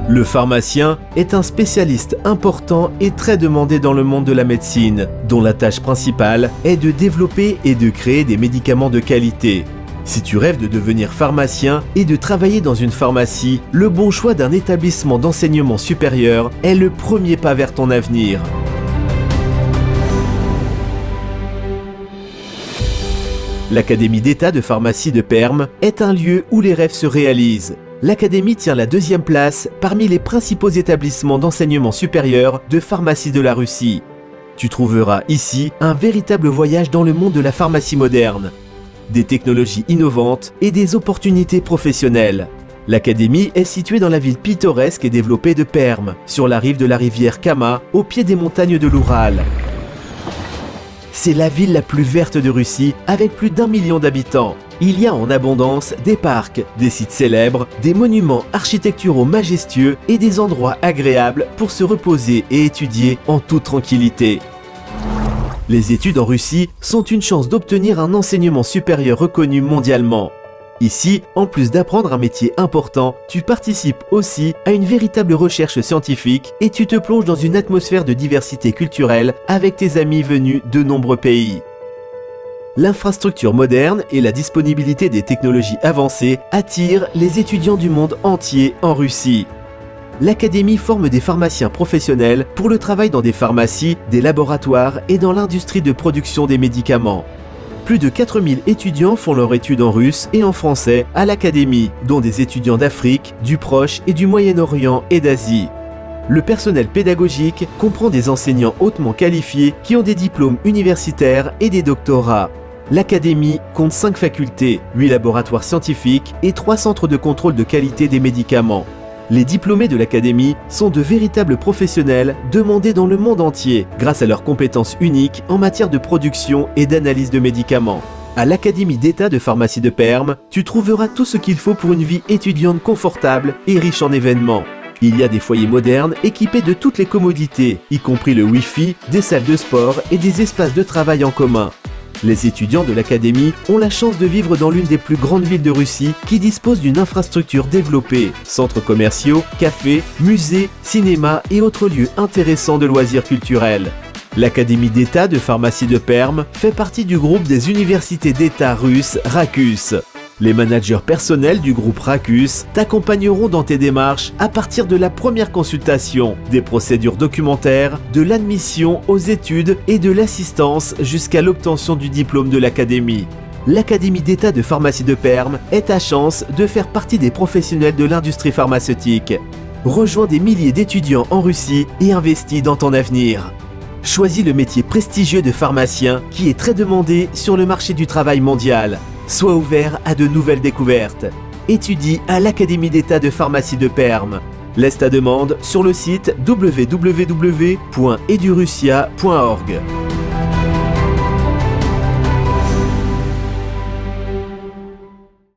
Le pharmacien est un spécialiste important et très demandé dans le monde de la médecine, dont la tâche principale est de développer et de créer des médicaments de qualité. Si tu rêves de devenir pharmacien et de travailler dans une pharmacie, le bon choix d'un établissement d'enseignement supérieur est le premier pas vers ton avenir. L'Académie d'État de pharmacie de Perm est un lieu où les rêves se réalisent. L'Académie tient la 2e place parmi les principaux établissements d'enseignement supérieur de pharmacie de la Russie. Tu trouveras ici un véritable voyage dans le monde de la pharmacie moderne, des technologies innovantes et des opportunités professionnelles. L'Académie est située dans la ville pittoresque et développée de Perm, sur la rive de la rivière Kama, au pied des montagnes de l'Oural. C'est la ville la plus verte de Russie, avec plus d'1 million d'habitants. Il y a en abondance des parcs, des sites célèbres, des monuments architecturaux majestueux et des endroits agréables pour se reposer et étudier en toute tranquillité. Les études en Russie sont une chance d'obtenir un enseignement supérieur reconnu mondialement. Ici, en plus d'apprendre un métier important, tu participes aussi à une véritable recherche scientifique et tu te plonges dans une atmosphère de diversité culturelle avec tes amis venus de nombreux pays. L'infrastructure moderne et la disponibilité des technologies avancées attirent les étudiants du monde entier en Russie. L'Académie forme des pharmaciens professionnels pour le travail dans des pharmacies, des laboratoires et dans l'industrie de production des médicaments. Plus de 4000 étudiants font leurs études en russe et en français à l'Académie, dont des étudiants d'Afrique, du Proche et du Moyen-Orient et d'Asie. Le personnel pédagogique comprend des enseignants hautement qualifiés qui ont des diplômes universitaires et des doctorats. L'Académie compte 5 facultés, 8 laboratoires scientifiques et 3 centres de contrôle de qualité des médicaments. Les diplômés de l'Académie sont de véritables professionnels demandés dans le monde entier grâce à leurs compétences uniques en matière de production et d'analyse de médicaments. À l'Académie d'État de pharmacie de Perm, tu trouveras tout ce qu'il faut pour une vie étudiante confortable et riche en événements. Il y a des foyers modernes équipés de toutes les commodités, y compris le Wi-Fi, des salles de sport et des espaces de travail en commun. Les étudiants de l'Académie ont la chance de vivre dans l'une des plus grandes villes de Russie qui dispose d'une infrastructure développée, centres commerciaux, cafés, musées, cinémas et autres lieux intéressants de loisirs culturels. L'Académie d'État de pharmacie de Perm fait partie du groupe des universités d'État russes RAKUS. Les managers personnels du groupe RAKUS t'accompagneront dans tes démarches à partir de la première consultation, des procédures documentaires, de l'admission aux études et de l'assistance jusqu'à l'obtention du diplôme de l'Académie. L'Académie d'État de pharmacie de Perm est ta chance de faire partie des professionnels de l'industrie pharmaceutique. Rejoins des milliers d'étudiants en Russie et investis dans ton avenir. Choisis le métier prestigieux de pharmacien qui est très demandé sur le marché du travail mondial. Sois ouvert à de nouvelles découvertes. Étudie à l'Académie d'État de pharmacie de Perm. Laisse ta demande sur le site www.edurussia.org.